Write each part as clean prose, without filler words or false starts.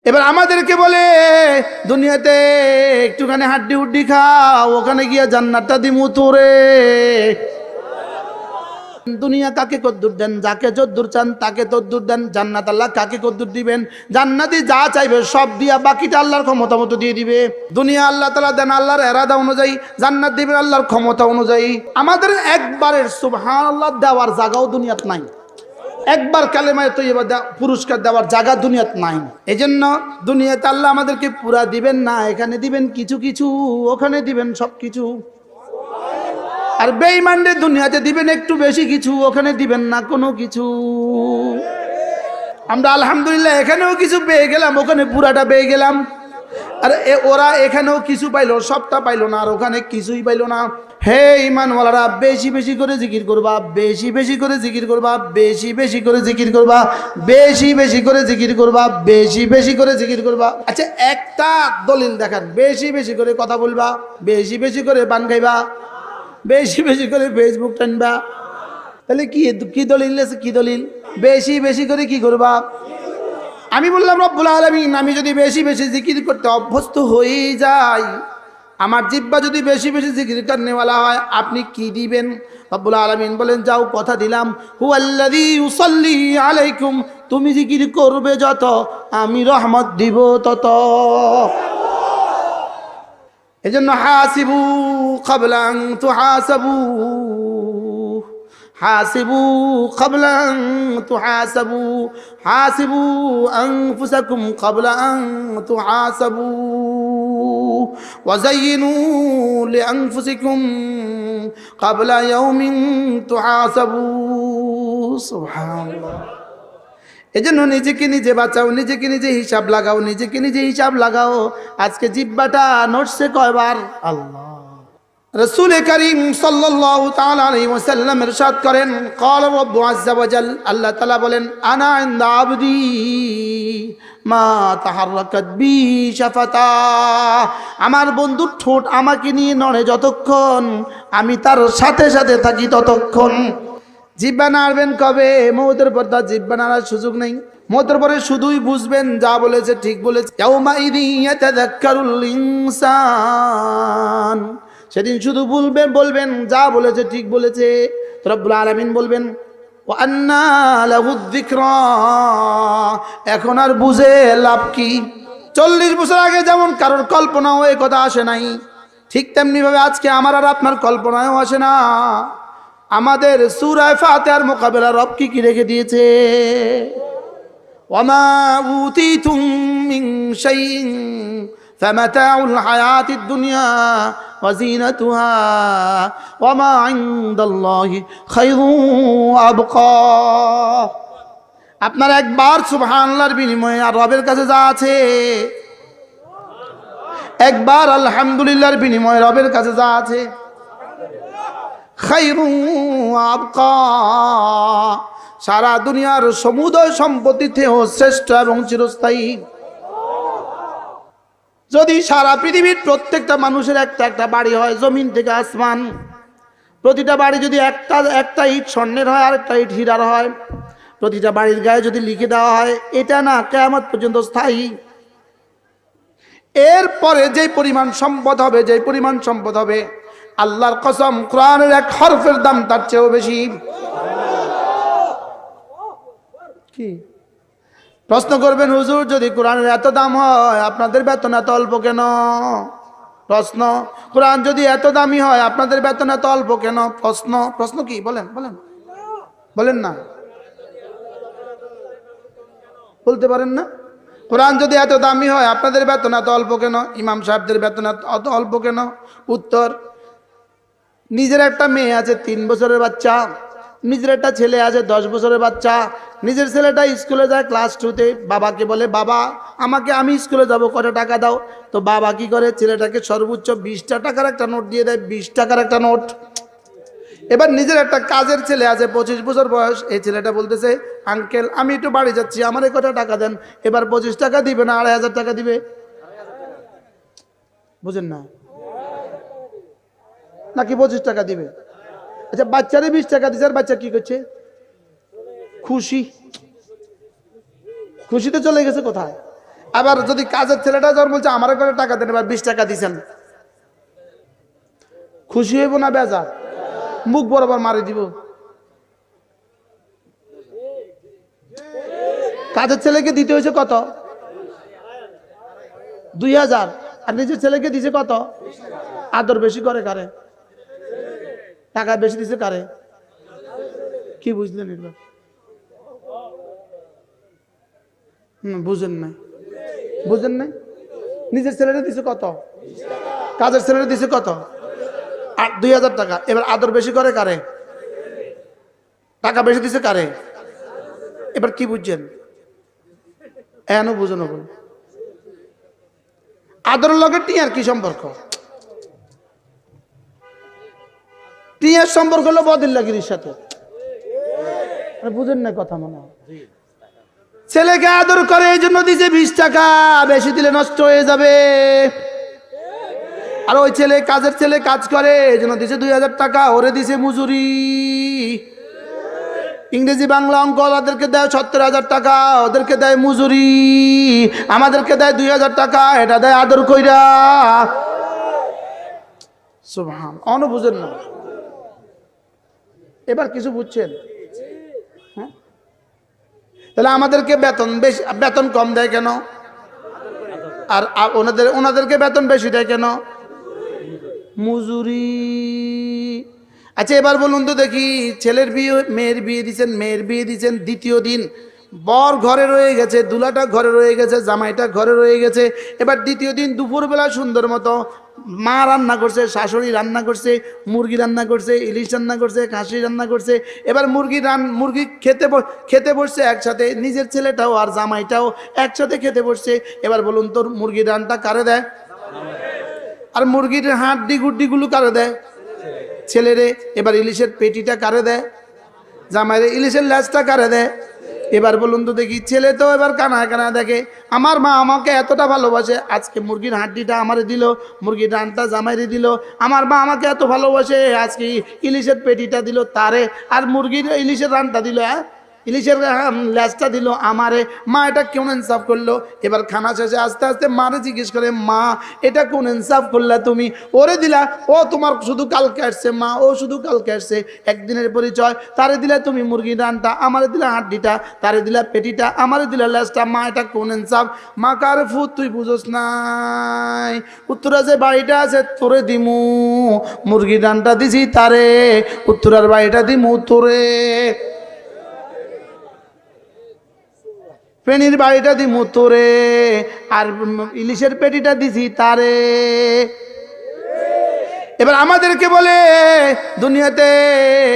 এবার আমাদেরকে বলে দুনিয়াতে একটুখানি হাড্ডি উড্ডি খাও, ওখানে গিয়ে জান্নাতটা দিমু তোরে। দুনিয়া কাকে কদ্দুর দেন? যাকে যদ্দুর চান তাকে তদ্দুর দেন। জান্নাত আল্লাহ কাকে কদ্দুর দিবেন? জান্নাতি যা চাইবে সব দিয়া বাকিটা আল্লাহর ক্ষমতা মতো দিয়ে দিবে। দুনিয়া আল্লাহ তাআলা দেন আল্লাহর ইরাদা অনুযায়ী, জান্নাত দিবেন আল্লাহর ক্ষমতা অনুযায়ী। আমাদের একবারের সুবহানাল্লাহ দেওয়ার জায়গাও দুনিয়াত নাই, একবার কালেমায়ে তৈয়বা পুরস্কার দেওয়ার জায়গা দুনিয়াত নাই। এজন্য দুনিয়াতে আল্লাহ আমাদেরকে পুরা দিবেন না, এখানে দিবেন কিছু কিছু, ওখানে দিবেন সব কিছু। আর বেঈমানদের দুনিয়াতে দিবেন একটু বেশি কিছু, ওখানে দিবেন না কোনো কিছু। আমরা আলহামদুলিল্লাহ এখানেও কিছু পেয়ে গেলাম, ওখানে পুরাটা পেয়ে গেলাম। আর ওরা এখানেও কিছু পাইলো, সবটা পাইলো না, আর ওখানে কিছুই পাইলো না। হে ঈমানওয়ালারা, বেশি বেশি করে জিকির করবা, বেশি বেশি করে জিকির করবা, বেশি বেশি করে জিকির করবা, বেশি বেশি করে জিকির করবা, বেশি বেশি করে জিকির করবা। আচ্ছা একটা দলিল দেখান, বেশি বেশি করে কথা বলবা, বেশি বেশি করে পান খাইবা, বেশি বেশি করে ফেসবুক টানবা, তাহলে কি কি দলিল আছে? কি দলিল? বেশি বেশি করে কি করবা? আমি বললাম রব্বুল আলামিন, আমি যদি বেশি বেশি জিকির করতে অভ্যস্ত হয়ে যাই, আমার জিহ্বা যদি বেশি বেশি জিকির করনেওয়ালা হয়, আপনি কি দিবেন? রব্বুল আলামিন বলেন, যাও কথা দিলাম, হুয়াল্লাযী ইউসাল্লি আলাইকুম, তুমি জিকির করবে যত আমি রহমত দিব তত। এজন্য হাসিবু ক্বাবলা আন তুহাসাবু, হাসিবু ক্বাবলা আন তুহাসাবু, হাসিবু আনফুসাকুম ক্বাবলা আন তুহাসাবু, ওয়াযায়িনু লিআনফুসিকুম ক্বাবলা ইয়াউমিন তুহাসাবু। সুবহানাল্লাহ। এজন্য নিজেকে নিজে বাঁচাও, নিজেকে নিজে হিসাব লাগাও, নিজেকে নিজে হিসাব লাগাও। আজকে জিহ্বাটা নড়ছে কয়বার? আল্লাহ রাসূল করিম সাল্লাল্লাহু তাআলা আলাইহি ওয়াসাল্লাম ইরশাদ করেন, ক্বাল রাব্বু আযযা ওয়া জাল, আল্লাহ তাআলা বলেন, আনা ইনদা আবদি মা তাহাররাকাত বি শাফাতা, আমার বন্ধুর ঠোঁট আমাকে নিয়ে নড়ে যতক্ষণ, আমি তার সাথে সাথে থাকি ততক্ষণ। জিহ্বা নাড়বেন কবে? মওতের পর তার জিহ্বা নাড়ার সুযোগ নেই। মওতের পরে শুধুই বুঝবেন যা বলেছে ঠিক বলেছে। ইয়াউমা ইযি ইয়াতাযাক্কারুল ইনসান, সেদিন শুধু বলবেন যা বলেছে ঠিক বলেছে। রব্বুল আলামিন বলবেন, ওয়া আন্না লাহুয যিকরা, এখন আর বুঝে লাভ কি? 40 বছর আগে যেমন কারোর কল্পনাও এই কথা আসে নাই, ঠিক তেমনি ভাবে আজকে আমার আর আপনার কল্পনায়ও আসে না। আমাদের সূরা ফাতিহার মোকাবেলা রব কি কি রেখে দিয়েছে? ওয়ামা উতিতুম মিন শাইইন ফামাতাউল হায়াতিদ দুনিয়া ওয়া যিনাতুহা ওয়ামা ইনদাল্লাহি খায়রুন ওয়া আবকা। আপনার একবার সুবহানাল্লাহর বিনিময়ে আর রবের কাছে যা আছে, একবার আলহামদুলিল্লাহর বিনিময়ে রবের কাছে যা আছে, খায়রুন ওয়া আবকা, সারা দুনিয়ার সমুদয় সম্পত্তিতেও শ্রেষ্ঠ এবং চিরস্থায়ী। যদি সারা পৃথিবীর প্রত্যেকটা মানুষের একটা একটা বাড়ি হয়, জমিন থেকে আসমান, প্রতিটা বাড়ি যদি একটা ইট স্বর্ণের হয় আর একটা ইট হীরার হয়, প্রতিটা বাড়ির গায়ে যদি লিখে দেওয়া হয় এটা না কিয়ামত পর্যন্ত স্থায়ী, এরপরে যে পরিমাণ সম্পদ হবে, যে পরিমাণ সম্পদ হবে, আল্লাহর কসম কোরআনের এক হরফের দাম তার চেয়েও বেশি। কি প্রশ্ন করবেন, হুজুর যদি কোরআনের এত দাম হয় আপনাদের বেতন এত অল্প কেন? প্রশ্ন, কোরআন যদি এত দামি হয় আপনাদের বেতন এত অল্প কেন? প্রশ্ন কি? বলেন বলেন বলেন না, বলতে পারেন না? কোরআন যদি এত দামি হয় আপনাদের বেতন এত অল্প কেন? ইমাম সাহেবদের বেতন এত অল্প কেন? উত্তর, নিজের একটা মেয়ে আছে 3 বছরের বাচ্চা, নিজের একটা ছেলে আছে 10 বছরের বাচ্চা, নিজের ছেলেটা স্কুলে যায় ক্লাস 2তে, বাবাকে বলে, বাবা আমি স্কুলে যাব, কত টাকা দাও? তো বাবা কি করে, ছেলেটাকে সর্বোচ্চ 20টা টাকার একটা নোট দিয়ে দেয়, 20 টাকার একটা নোট। এবার নিজের একটা কাজের ছেলে আছে 25 বছর বয়স, এই ছেলেটা বলতেছে, আঙ্কেল আমি একটু বাড়ি যাচ্ছি, আমার কত টাকা দেন? এবার 25 টাকা দিবে না 2500 টাকা দিবে? বুঝেন না নাকি 25 টাকা দিবে? আচ্ছা বাচ্চারে 20 টাকা দিচ্ছে, আর বাচ্চা কি করছে? খুশিতে চলে গেছে কোথায়? আবার যদি কাজের ছেলেটা যখন বলছে আমার করে টাকা দেন, এবার 20 টাকা দিছেন, খুশি হইব না বেজা? মুখ বরাবর মারি দিব। কাজের ছেলেকে দিতে হয়েছে কত? 2000। আর নিজের ছেলেকে দিছে কত? আদর বেশি করে কারে? টাকা বেশি দিছে কারে? কি বুঝলেন এবার? বুঝেন নাই? বুঝেন নাই? নিজের ছেলেটা দিছে কত? কাজের ছেলেটা দিছে কত? 2000 টাকা। এবার আদর বেশি করে কারে? টাকা বেশি দিছে কারে? এবার কি বুঝছেন? এখনো বুঝেন? আদরের লগে টিয়ার কি সম্পর্ক? টিয়ার সম্পর্ক হলো বদিল্লাগিরির সাথে। বুঝেন না কথা? মনে হয় ছেলেকে আদর করে এই জন্য দিছে 20 টাকা, বেশি দিলে নষ্ট হয়ে যাবে। আর ওই ছেলে, কাজের ছেলে কাজ করে এই জন্য দিছে 2000 টাকা, ওরে দিছে মজুরি। ইংরেজি বাংলা অঙ্ক ওদেরকে দেয় 70,000 টাকা, ওদেরকে দেয় মজুরি, আমাদেরকে দেয় 2000 টাকা, এটা দেয় আদর কইরা। সুবহান, অন বুঝেন না? এবার কিছু বুঝছেন? হ্যাঁ, তাহলে আমাদেরকে বেতন বেশি, বেতন কম দেয় কেন? আর ওনাদেরকে বেতন বেশি দেয় কেন? মজুরি। আচ্ছা এবার বলুন তো দেখি, ছেলের বিয়ে, মেয়ের বিয়ে দিচ্ছেন, মেয়ের বিয়ে দিচ্ছেন, দ্বিতীয় দিন বর ঘরে রয়ে গেছে, দুলাটা ঘরে রয়ে গেছে, জামাইটা ঘরে রয়ে গেছে। এবার দ্বিতীয় দিন দুপুরবেলা সুন্দর মতো মা রান্না করছে, শাশুড়ি রান্না করছে, মুরগি রান্না করছে, ইলিশ রান্না করছে, খাসি রান্না করছে। এবার মুরগি খেতে বসছে একসাথে, নিজের ছেলেটাও আর জামাইটাও একসাথে খেতে বসছে। এবার বলুন তোর মুরগির রানটা কারে দেয়? আর মুরগির হাড্ডি গুড্ডিগুলো কারে দেয়? ছেলেরে। এবার ইলিশের পেটিটা কারে দেয়? জামাইরে। ইলিশের ল্যাজটা কারে দেয়? এবার বলুন তো দেখি, ছেলে তো এবার কানায় কানায় দেখে, আমার মা আমাকে এতটা ভালোবাসে, আজকে মুরগির হাড্ডিটা আমারে দিল, মুরগির রানটা জামাইরে দিল। আমার মা আমাকে এত ভালোবাসে, আজকে ইলিশের পেটিটা দিল তারে, আর মুরগির ইলিশের রানটা দিল, ইলিশের ল্যাজটা দিল আমারে। মা এটা কেমন ইনসাফ করলো? এবার খানা শেষে আস্তে আস্তে মারে জিজ্ঞেস করে, মা এটা কোন ইনসাফ করলা তুমি? ওরে দিলা, ও তোমার শুধু কালকে আসছে, মা ও শুধু কালকে আসছে, একদিনের পরিচয়। তারে দিলা তুমি মুরগির রানটা, আমারে দিলা হাড্ডিটা, তারে দিলা পেটিটা, আমারে দিলা ল্যাজটা, মা এটা কোন ইনসাফ? মা কার ফুট তুই বুঝোস নাই, উত্তরা যে বাড়িটা আছে তোরে দিমু, মুরগির রানটা দিছি তারে, উত্তরার বাড়িটা দিমু তোরে, ফেনীর বাড়িটা দিমু তোরে, আর ইলিশের পেটিটা দিছি তারে। এবার আমাদেরকে বলে দুনিয়াতে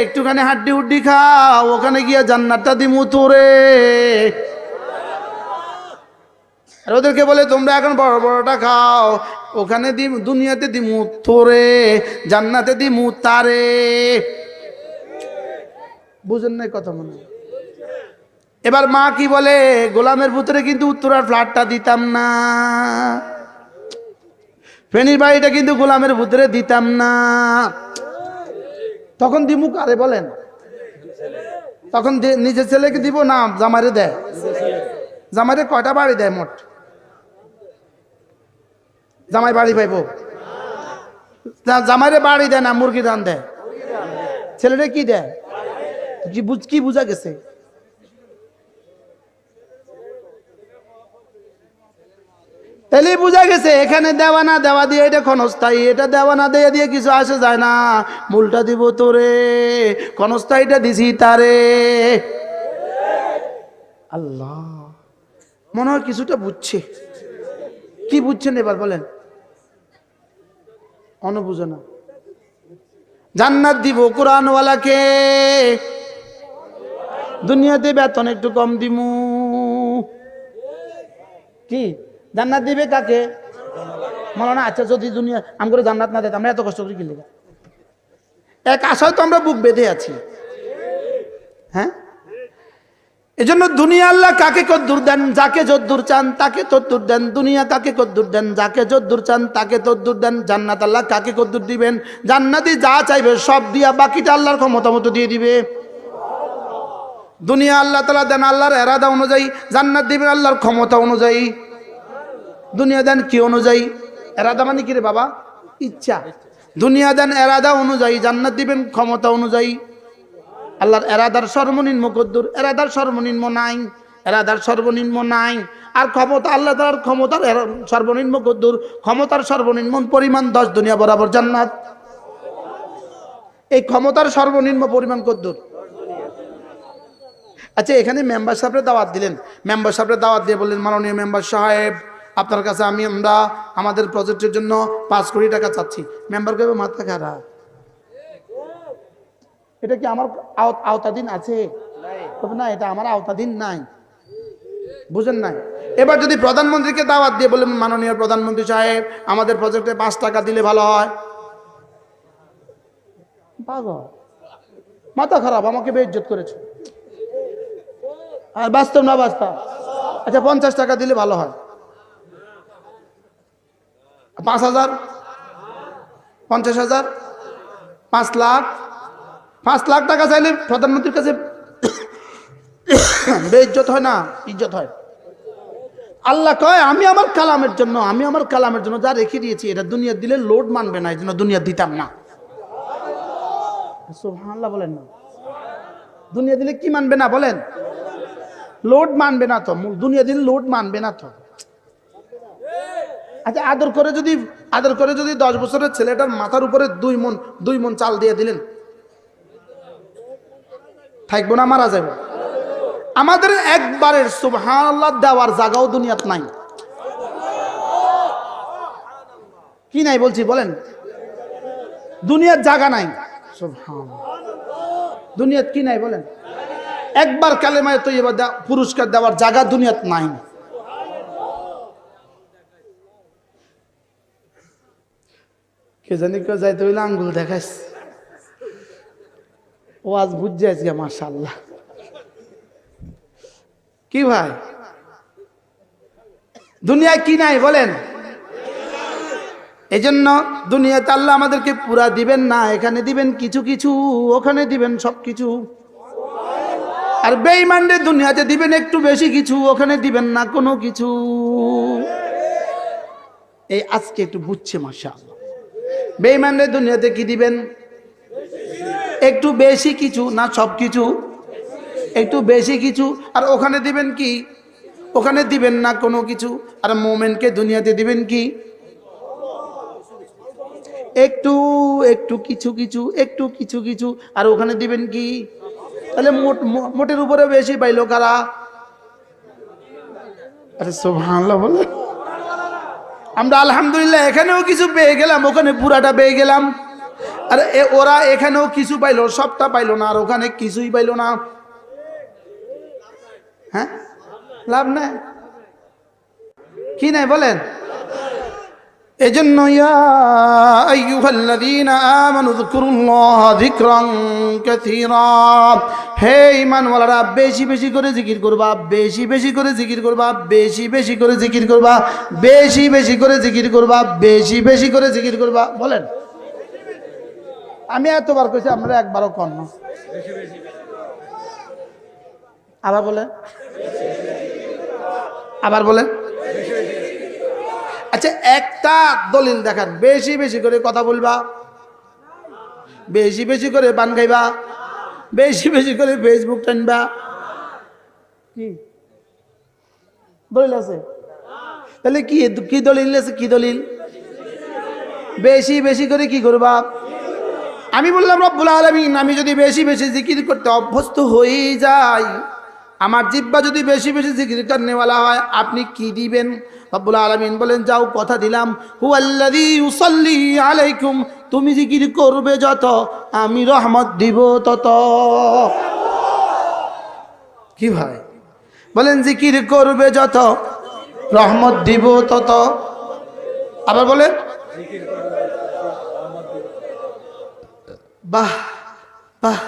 একটুখানি হাড্ডি হুড্ডি খাও, ওখানে গিয়া জান্নাতটা দিমু তোরে। আর ওদেরকে বলে তোমরা এখন বড় বড়টা খাও, ওখানে দুনিয়াতে দিমু তোরে, জান্নাতে দিমু তারে। বুঝেন নাই কথা? মনে হয় এবার মা কি বলে, গোলামের ভিতরে কিন্তু উত্তরার ফ্ল্যাটটা দিতাম না, ফেনীর বাড়িটা কিন্তু গোলামের ভিতরে দিতাম না। তখন দিমু কারে বলেন? তখন নিজের ছেলেকে দিব না জামাইরে দেয়? জামাইরে কয়টা বাড়ি দেয় মোট? জামাই বাড়ি পাইব? জামাইরে বাড়ি দেয় না, মুরগি রান দেয়। ছেলেরে কি দেয়? কি বুঝা গেছে? তাহলে বোঝা গেছে এখানে দেওয়া না দেওয়া দিয়ে এটা ক্ষণস্থায়ী, এটা দেওয়া না দেওয়া দিয়ে কিছু আসে যায় না। মূলটা দিব তোরে, ক্ষণস্থায়ীটা দিছি তারে। আল্লাহ, মনে হয় কিছুটা বুঝছে। কি বুঝছেন এবার বলেন? অনুবুঝো না? জান্নাত দিব কোরআনওয়ালাকে, দুনিয়াতে বেতন একটু কম দিমু। কি জান্নাত দিবে কাকে? মনে না? আচ্ছা যদি দুনিয়া আম করে জান্নাত না দেয় আমরা এত কষ্ট করি কি লেগে? এক আশায় তো আমরা বুক বেঁধে আছি। হ্যাঁ, এজন্য দুনিয়া আল্লাহ কাকে কদ্দুর দেন, যাকে যদ্দুর চান তাকে তদ্দুর দেন। দুনিয়া কাকে কদ্দুর দেন, যাকে যদ্দুর চান তাকে তদ্দুর দেন। জান্নাত আল্লাহ কাকে কদ্দুর দিবেন? জান্নাতি যা চাইবে সব দিয়া বাকিটা আল্লাহর ক্ষমতা মতো দিয়ে দিবে। দুনিয়া আল্লাহ তাআলা দেন আল্লাহর এরাদা অনুযায়ী, জান্নাত দিবেন আল্লাহর ক্ষমতা অনুযায়ী। দুনিয়া দেন কি অনুযায়ী? এরাদা মানে কি রে বাবা? ইচ্ছা। দুনিয়া দেন এরাদা অনুযায়ী, জান্নাত দিবেন ক্ষমতা অনুযায়ী। আল্লাহর এরাদার সর্বনিম্ন কদ্দুর? এরাদার সর্বনিম্ন নাই, এরাদার সর্বনিম্ন নাই। আর ক্ষমতা, আল্লাহ তাআলার ক্ষমতার সর্বনিম্ন কদ্দুর? ক্ষমতার সর্বনিম্ন পরিমাণ 10 দুনিয়া বরাবর জান্নাত। এই ক্ষমতার সর্বনিম্ন পরিমাণ কদ্দুর? আচ্ছা, এখানে মেম্বার সাহেবের দাওয়াত দিলেন, মেম্বার সাহেবের দাওয়াত দিয়ে বললেন, মাননীয় মেম্বার সাহেব, আপনার কাছে আমরা আমাদের প্রজেক্টের জন্য 5 কোটি টাকা চাচ্ছি। মেম্বার কবে মাথা খারাপ, এটা কি আমার আওতাধীন আছে? না, এটা আমার আওতাধীন নাই। বুঝেন নাই? এবার যদি প্রধানমন্ত্রীকে দাওয়াত দিয়ে বললেন, মাননীয় প্রধানমন্ত্রী সাহেব, আমাদের প্রজেক্টে 5 টাকা দিলে ভালো হয়। পাগল, মাথা খারাপ, আমাকে বেইজ্জত করেছে। আর বাস্তব না বাস্তব? আচ্ছা 50 টাকা দিলে ভালো হয়। 5,000, 50,000, 5 লাখ, 5 লাখ টাকা চাইলে প্রধানমন্ত্রীর কাছে বেইজ্জত হয় না? ইজ্জত হয়। আল্লাহ কয়, আমি আমার কালামের জন্য, আমি আমার কালামের জন্য যা রেখে দিয়েছি, এটা দুনিয়া দিলে লোড মানবে না, এই জন্য দুনিয়া দিতাম না। সুবহানাল্লাহ বলেন না? দুনিয়া দিলে কি মানবে না বলেন? লোড মানবে না তো, দুনিয়া দিলে লোড মানবে না তো। আচ্ছা, আদর করে যদি 10 বছরের ছেলেটার মাথার উপরে 2 মণ চাল দিয়ে দিলেন, থাকবো না? মারা যাবে। আমাদের একবারের সুবহানাল্লাহ দেওয়ার জায়গাও দুনিয়াত নাই। কি নাই বলছি বলেন? দুনিয়ার জায়গা নাই। সুবহানাল্লাহ, দুনিয়াত কি নাই বলেন? একবার কালেমায়ে তৈয়বা পুরস্কার দেওয়ার জায়গা দুনিয়াত নাই। কে জানি কেউ যাইতে হইলে আঙ্গুল দেখাইস, ও আজ বুঝছে আজকে, মাশাআল্লাহ। কি ভাই, দুনিয়ায় কি নাই বলেন? এজন্য দুনিয়াতে আল্লাহ আমাদেরকে পুরা দিবেন না, এখানে দিবেন কিছু কিছু, ওখানে দিবেন সবকিছু। আর বেঈমানদের দুনিয়াতে দিবেন একটু বেশি কিছু, ওখানে দিবেন না কোনো কিছু। এই আজকে একটু বুঝছে মাশাআল্লাহ। বেঈমানদের দুনিয়াতে কি দিবেন? একটু বেশি কিছু, না সবকিছু? একটু বেশি কিছু। আর ওখানে দিবেন কি? ওখানে দিবেন না কোনো কিছু। আর মুমিনকে দুনিয়াতে দিবেন কি? একটু একটু কিছু কিছু, একটু কিছু কিছু। আর ওখানে দিবেন কি? তাহলে মোটের উপরে বেশি পাইলো কারা? আরে সুবহানাল্লাহ বলে। আমরা আলহামদুলিল্লাহ এখানেও কিছু পেয়ে গেলাম, ওখানে পুরাটা পেয়ে গেলাম। আর ওরা এখানেও কিছু পাইলো, সবটা পাইলো না, আর ওখানে কিছুই পাইলো না। হ্যাঁ, লাভ নাই। কি নাই বলেন? এজন্য ইয়া আইয়ুহাল্লাযীনা আমানু যকুরুল্লাহা যিকরান কাসীরা, হে ঈমানওয়ালারা, বেশি বেশি করে জিকির করবা, বেশি বেশি করে জিকির করবা, বেশি বেশি করে জিকির করবা, বেশি বেশি করে জিকির করবা, বেশি বেশি করে জিকির করবা। বলেন, আমি এতবার কইছি, আমরা একবারও কর না। আবার বলেন, আবার বলেন। আচ্ছা, একটা দলিল দেখান, বেশি বেশি করে কথা বলবা, বেশি বেশি করে পান খাইবা, বেশি বেশি করে ফেসবুক টানবা। কি দলিল আছে? তাহলে কি কি দলিল আছে? কি দলিল? বেশি বেশি করে কি করবা? আমি বললাম রব্বুল আলামিন, আমি যদি বেশি বেশি জিকির করতে অভ্যস্ত হয়ে যাই, আমার জিহ্বা যদি বেশি বেশি জিকির করনেওয়ালা হয়, আপনি কি দিবেন? রব্বুল আলামিন বলেন, যাও কথা দিলাম, হুয়াল্লাযী ইউসাল্লি আলাইকুম, তুমি জিকির করবে যত, আমি রহমত দিব তত। কি ভাই বলেন? জিকির করবে যত, রহমত দিব তত। আবার বলেন, বাহ বাহ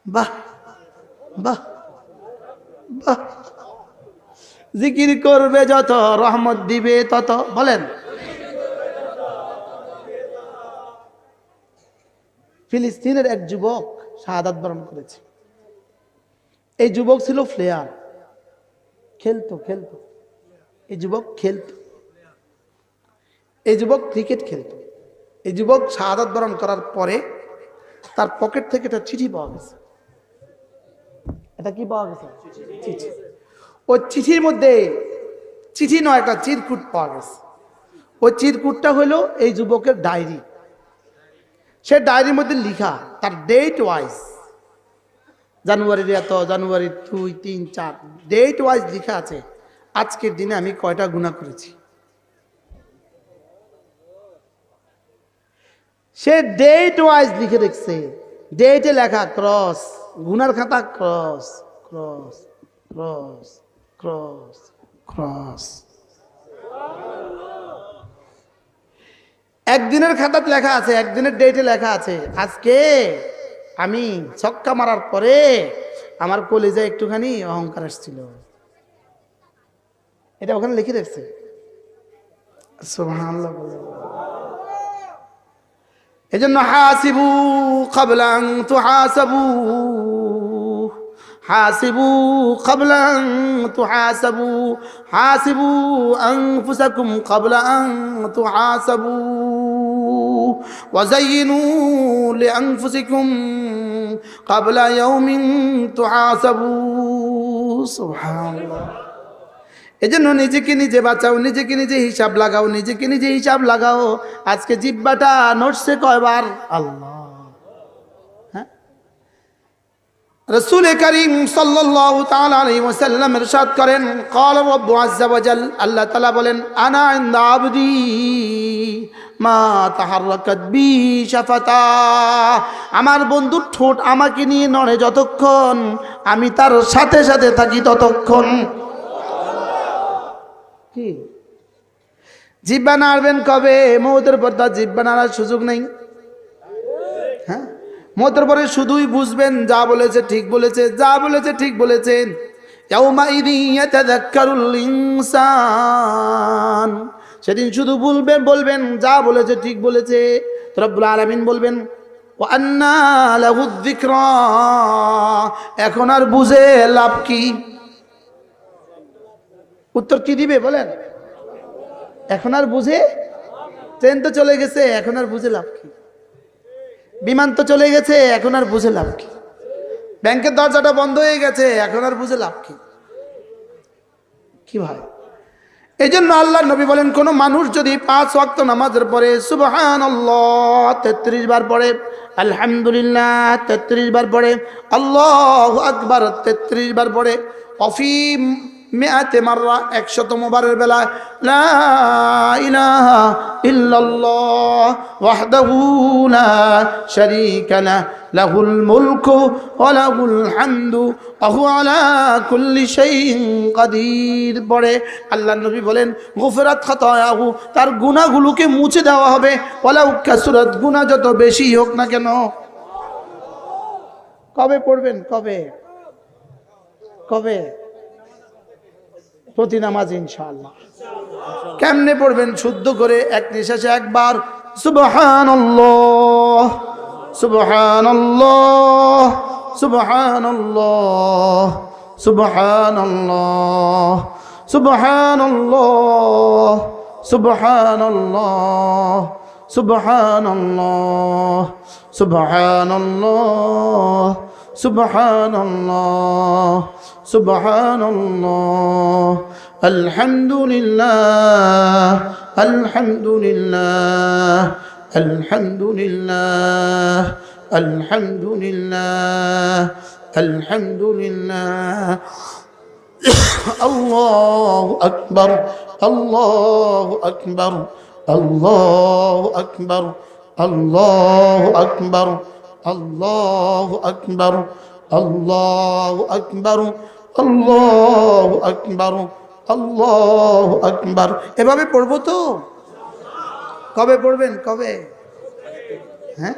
বাহ বাহ বাহ। জিকির করবে যত, রহমত দিবে তত। বলেন, ফিলিস্তিনের এক যুবক শাহাদাত বরণ করেছে। এই যুবক ছিল প্লেয়ার, খেলতো। এই যুবক খেলতো। এই যুবক ক্রিকেট খেলত। এই যুবক শাহাদাত বরণ করার পরে তার পকেট থেকে একটা চিঠি পাওয়া গেছে। এটা কি পাওয়া গেছে? চিঠি। ওই চিঠির মধ্যে চিঠি নয়, একটা চিরকুট পাওয়া গেছে। ওই চিরকুটটা হলো এই যুবকের ডায়েরি। সে ডায়েরির মধ্যে লিখা তার ডেট ওয়াইজ, জানুয়ারির এত, জানুয়ারি 2, 3, 4 ডেট ওয়াইজ লিখা আছে আজকের দিনে আমি কয়টা গুনাহ করেছি। সে ডেট ওয়াইজ লিখে রেখেছে। ডেটে লেখা ক্রস, গুনার খাতা cross cross cross cross cross. একদিনের খাতাতে লেখা আছে, একদিনের ডেটে লেখা আছে আজকে আমি ছক্কা মারার পরে আমার কলিজায় একটুখানি অহংকার আসছিল। এটা ওখানে লিখে রাখছে। সুবহানাল্লাহ। এজন্য হাসিবু ক্বাবলা আন তুহাসাবু, হাসিবু ক্বাবলা আন তুহাসাবু, হাসিবু আনফুসাকুম ক্বাবলা আন তুহাসাবু ওয়াযায়িনু লিআনফুসিকুম ক্বাবলা ইয়াউমিন তুহাসাবু। সুবহানাল্লাহ। এজন্য নিজেকে নিজে বাঁচাও, নিজেকে নিজে হিসাব লাগাও, নিজেকে নিজে হিসাব লাগাও। আজকে জিহ্বাটা নড়ছে কয়বার? আল্লাহ। হ্যাঁ, রাসূল করিম সাল্লাল্লাহু তাআলা আলাইহি ওয়াসাল্লাম ইরশাদ করেন, ক্বালা রাব্বু আযজা ওয়া জাল, আল্লাহ তাআলা বলেন, আনা ইনদা আবদি মা তাহাররাকাত বি শাফাতা। আমার বন্ধুর ঠোঁট আমাকে নিয়ে নড়ে যতক্ষণ, আমি তার সাথে সাথে থাকি ততক্ষণ। কি জিহ্বা নাড়বেন কবে? মওতের পর তার জিহ্বা নাড়ার সুযোগ নেই। হ্যাঁ, মওতের পরে শুধুই বুঝবেন যা বলেছে ঠিক বলেছে, যা বলেছে ঠিক বলেছেন। ইয়াউমাইযিন ইয়াতাযাক্কারুল ইনসান, সেদিন শুধু বলবেন যা বলেছে ঠিক বলেছে। রব্বুল আলামিন বলবেন, ওয়া আন্না লাহুয যিকরা, এখন আর বুঝে লাভ কি? উত্তর কি দিবে বলেন? এখন আর বুঝে, ট্রেন তো চলে গেছে, এখন আর বুঝে লাভ কি? বিমান তো চলে গেছে, এখন আর বুঝে লাভ কি? ব্যাংকের দরজাটা বন্ধ হয়ে গেছে, এখন আর বুঝে লাভ কি? কি ভাই, এই জন্য আল্লাহ নবী বলেন, কোন মানুষ যদি 5 ওয়াক্ত নামাজের পরে সুবহানাল্লাহ 33 বার পড়ে, আলহামদুলিল্লাহ 33 বার পড়ে, আল্লাহু আকবার 33 বার পড়ে, অফিম মিআতে মাররা 100তম বারের বেলা লা ইলাহা ইল্লাল্লাহ ওয়াহদাহু লা শারীকা লাহু লাহুল মুলকু ওয়া লাহুল হামদু ওয়া হুয়া আলা কুল্লি শাইইন কাদির পড়ে, আল্লাহর নবী বলেন, গুফরাত খাতায়াহু, তার গুনাহগুলোকে মুছে দেওয়া হবে, ওয়ালাউ কাসুরাত, গুনাহ যত বেশি হোক না কেন। কবে পড়বেন? কবে কবে? প্রতি নামাজ ইনশাআল্লাহ। কেমনে পড়বেন? শুদ্ধ করে এক নিঃশ্বাসে একবার সুবহানাল্লাহ সুবহানাল্লাহ সুবহানাল্লাহ সুবহানাল্লাহ সুবহানাল্লাহ সুবহানাল্লাহ সুবহানাল্লাহ সুবহানাল্লাহ সুবহানাল্লাহ সুবহানাল্লাহ আলহামদুলিল্লাহ আলহামদুলিল্লাহ আলহামদুলিল্লাহ আলহামদুলিল্লাহ আলহামদুলিল্লাহ আল্লাহু আকবার আল্লাহু আকবার আল্লাহু আকবার আল্লাহু আকবার আল্লাহু আকবার আল্লাহু আকবার আল্লাহু আকবার আল্লাহু আকবার। এভাবে পড়বো তো? কবে পড়বেন? কবে? হ্যাঁ,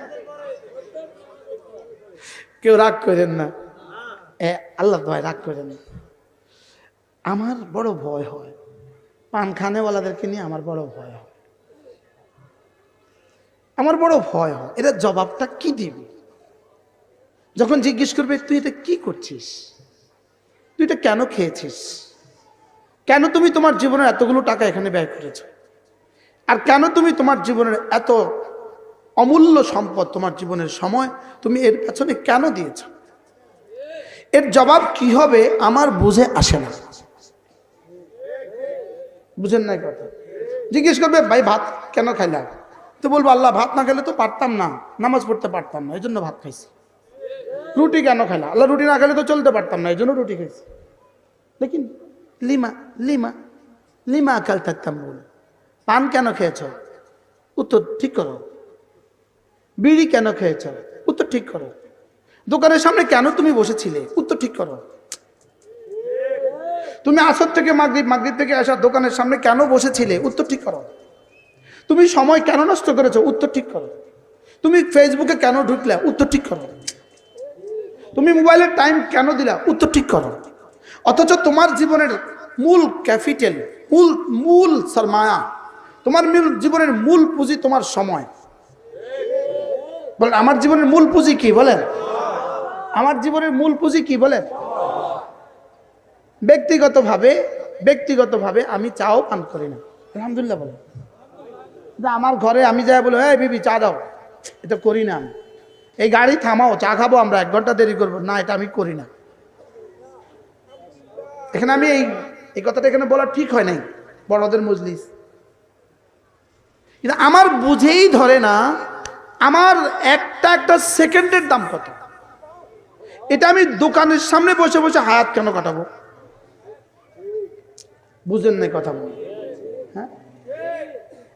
কেউ রাগ করেন না, আল্লাহ ভাই রাগ করেন না। আমার বড় ভয় হয়, পান খানেওয়ালাদেরকে নিয়ে আমার বড় ভয় হয়, আমার বড় ভয় হয়। এটা জবাবটা কি দিবি? যখন জিজ্ঞেস করবে, তুই এটা কি করছিস, তুই এটা কেন খেয়েছিস, কেন তুমি তোমার জীবনের এতগুলো টাকা এখানে ব্যয় করেছ, আর কেন তুমি তোমার জীবনের এত অমূল্য সম্পদ, তোমার জীবনের সময় তুমি এর পেছনে কেন দিয়েছ? এর জবাব কি হবে আমার বুঝে আসে না। বুঝেন নাই কথা? জিজ্ঞেস করবে ভাই ভাত কেন খাইলা? তো বলবো আল্লাহ ভাত না খেলে তো পারতাম না, নামাজ পড়তে পারতাম না, এই জন্য ভাত খাইছি। রুটি কেন খাইলা? আল্লাহ রুটি না খেলে তো চলতে পারতাম না, এই জন্য রুটি খাইছি। লেকিন লিমা লিমা লিমা আকাল থাকতাম বলে। পান কেন খেয়েছ? উত্তর ঠিক করো। বিড়ি কেন খেয়েছ? উত্তর ঠিক করো। দোকানের সামনে কেন তুমি বসেছিলে? উত্তর ঠিক করো। তুমি আসর থেকে মাগরিব থেকে আসা দোকানের সামনে কেন বসেছিলে? উত্তর ঠিক করো। তুমি সময় কেন নষ্ট করেছো? উত্তর ঠিক করো। তুমি ফেসবুকে কেন ঢুকলে? উত্তর ঠিক করো। তুমি মোবাইলের টাইম কেন দিলা? উত্তর ঠিক করো। অথচ তোমার জীবনের মূল ক্যাপিটাল, মূল সরমায়া, তোমার জীবনের মূল পুঁজি তোমার সময়। বলেন আমার জীবনের মূল পুঁজি কি? বলেন আমার জীবনের মূল পুঁজি কি? বলেন। ব্যক্তিগতভাবে আমি চাও পান করি না, আলহামদুলিল্লাহ বলেন। আমার ঘরে আমি যাই বলে এই বিবি চা দাও, এটা করি না আমি। এই গাড়ি থামাও, চা খাবো আমরা, 1 ঘন্টা দেরি করবো না, এটা আমি করি না। এখানে আমি এই কথাটা এখানে বলা ঠিক হয় নাই, বড়দের মজলিস। কিন্তু আমার বুঝেই ধরে না আমার একটা সেকেন্ডের দাম কত। এটা আমি দোকানের সামনে বসে বসে হায়াত কেন কাটাবো? বুঝেন নাই কথা বল। হ্যাঁ,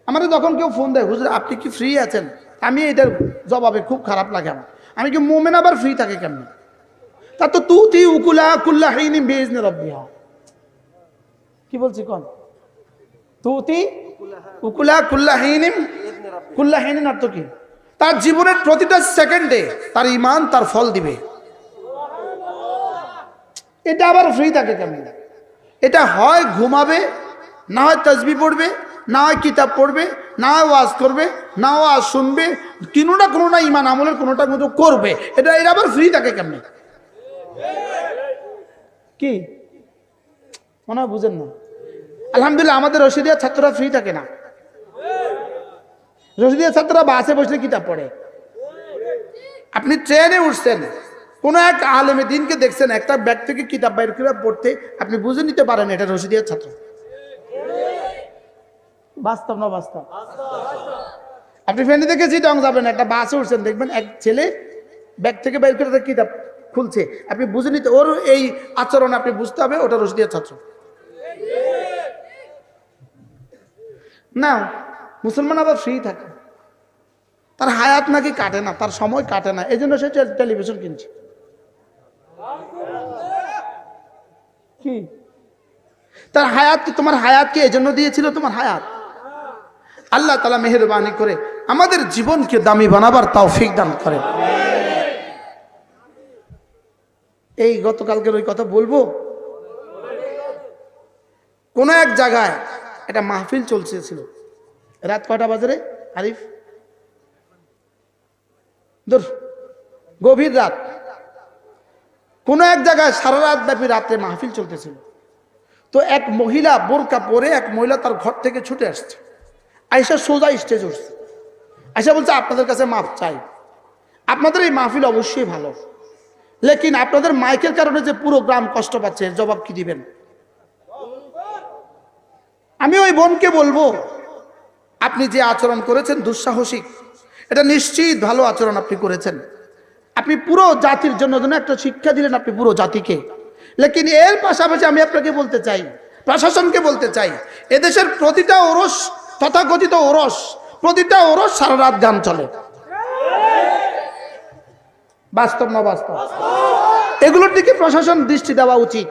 আমাদের যখন কেউ ফোন দেয় হুজুর আপনি কি ফ্রি আছেন, আমি এটার জবাবে খুব খারাপ লাগে আমার। আমি কি মোমেন আবার ফ্রি থাকে কেমন? তা তো তুই উকুলা কুল্লা হাইনি বিইজনি রাব্বিহা। কি বলছি কোন? তুই উকুলা কুল্লা হাইনি অর্থ কি? তার জীবনের প্রতিটা সেকেন্ডে তার ঈমান তার ফল দিবে। এটা আবার ফ্রি থাকে কেমন? এটা হয় ঘুমাবে, না হয় তাসবিহ পড়বে, না হয় কিতাব পড়বে, না হয় ওয়াজ করবে, না ওয়াজ শুনবে, কোনোটা ঈমান আমলের কোনোটা কিন্তু করবে। এটা আবার ফ্রি থাকে কেমন? কি মনে হয় বুঝেন না? আলহামদুলিল্লাহ আমাদের রশিদিয়া ছাত্ররা ফ্রি থাকে না। রশিদিয়া ছাত্ররা বাসে বসলে কিতাব পড়ে। আপনি ট্রেনে উঠছেন, কোন এক আলেমে দিনকে দেখছেন একটা ব্যাগ থেকে কিতাব বাইর করে পড়তে, আপনি বুঝে নিতে পারেন এটা রশিদিয়া ছাত্র। বাস্তব না বাস্তব? আপনি ফ্রেন্ড থেকে চিটং যাবেন, একটা বাসে উঠছেন, দেখবেন এক ছেলে ব্যাগ থেকে বাইর করে কিতাব খুলছে, আপনি বুঝে নিতে, ওর এই আচরণ আপনি বুঝতে হবে ওটা রশিদিয়া ছাত্র। না, মুসলমান আবার ফ্রি থাকে, তার হায়াত নাকি কাটে না, তার সময় কাটে না, এই জন্য সে টেলিভিশন কিনছে। কি তার হায়াত কি? তোমার হায়াত কি এই জন্য দিয়েছিল? তোমার হায়াত আল্লাহ তাআলা মেহেরবানি করে আমাদের জীবনকে দামি বানাবার তৌফিক দান করেন। এই গতকালকের ওই কথা বলবো, কোন এক জায়গায় একটা মাহফিল চলছিল, রাত কয়টা বাজে রে আরিফ? গভীর রাত। কোন এক জায়গায় সারা রাত ব্যাপী রাত্রে মাহফিল চলতেছিল। তো এক মহিলা বোরকা পরে, এক মহিলা তার ঘর থেকে ছুটে আসছে, আয়েশা সোজা স্টেজ উঠছে। আয়েশা বলছে আপনাদের কাছে মাফ চাই, আপনাদের এই মাহফিল অবশ্যই ভালো, লেকিন আপনাদের মাইকের কারণে যে পুরো গ্রাম কষ্ট পাচ্ছে, এর জবাব কি দিবেন? আমি ওই বোনকে বলবো আপনি যে আচরণ করেছেন দুঃসাহসিক, এটা নিশ্চিত ভালো আচরণ আপনি করেছেন। আপনি পুরো জাতির জন্য একটা শিক্ষা দিলেন আপনি পুরো জাতিকে। লেকিন এর পাশাপাশি আমি আপনাকে বলতে চাই, প্রশাসনকে বলতে চাই, এদেশের প্রতিটা ওরস, তথাকথিত ওরস, প্রতিটা ওরস সারা রাত গান চলে। বাস্তব না বাস্তব? এগুলোর দিকে প্রশাসন দৃষ্টি দেওয়া উচিত।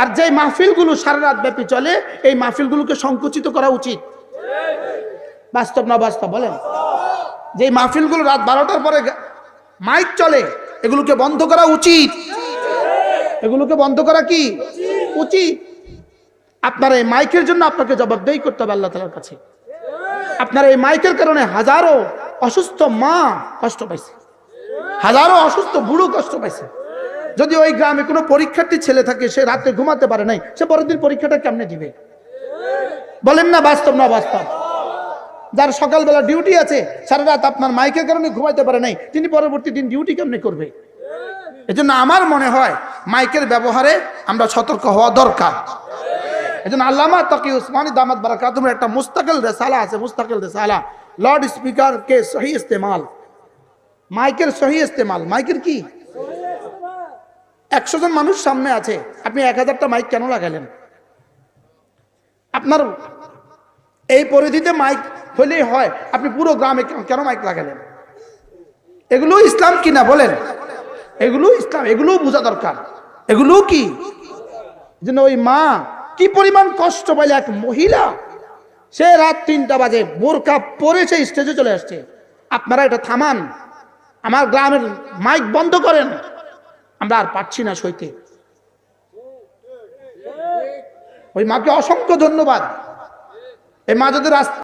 আর যে মাহফিলগুলো সারা রাত ব্যাপী চলে, এই মাহফিলগুলোকে সংকুচিত করা উচিত। বাস্তব না বাস্তব বলেন? যে মাহফিলগুলো রাত 12টার পরে মাইক চলে, এগুলোকে বন্ধ করা উচিত। এগুলোকে বন্ধ করা কি উচিত? আপনার এই মাইকের জন্য আপনাকে জবাবদেহি করতে হবে আল্লাহ তাআলার কাছে। আপনার এই মাইকের কারণে হাজারো অসুস্থ মা কষ্ট পাইছে, হাজারো অসুস্থ বুড়ো কষ্ট পাইছে। যদি ওই গ্রামে কোনো পরীক্ষার্থী ছেলে থাকে, সে রাতে ঘুমাতে পারে নাই, সে পরের দিন পরীক্ষাটা কেমনে দিবে? বলেন না বাস্তব না বাস্তব? যার সকালবেলা ডিউটি আছে, সারা রাত আপনার মাইকের কারণে ঘুমাইতে পারে নাই, তিনি পরবর্তী দিন ডিউটি কেমনে করবে? এজন্য আমার মনে হয় মাইকের ব্যবহারে আমরা সতর্ক হওয়া দরকার। এজন্য আল্লামা তাকি উসমানী দামাত বারাকাতুহুর একটা মুস্তাকিল রিসালা আছে, মুস্তাকিল রিসালা, লাউড স্পিকার কে সহি ইস্তেমাল, মাইকের সহি ইস্তেমাল। মাইকের কি? 100 জন মানুষ সামনে আছে, আপনি 1000টা মাইক কেন লাগালেন? আপনার এই পরিধিতে মাইক হলেই হয়, আপনি পুরো গ্রামে কেন মাইক লাগালেন? এগুলো ইসলাম কিনা বলেন? এগুলো ইসলাম, এগুলো বোঝা দরকার। এগুলো কি যেন ওই মা কি পরিমাণ কষ্ট পাইলে, এক মহিলা সে রাত 3টা বাজে বোরকা পরে সে স্টেজে চলে আসছে। আপনারা এটা থামান, আমার গ্রামের মাইক বন্ধ করেন, আমরা আর পারছি না সইতে। ওই মাকে অসংখ্য ধন্যবাদ। এই মা যদি রাস্তা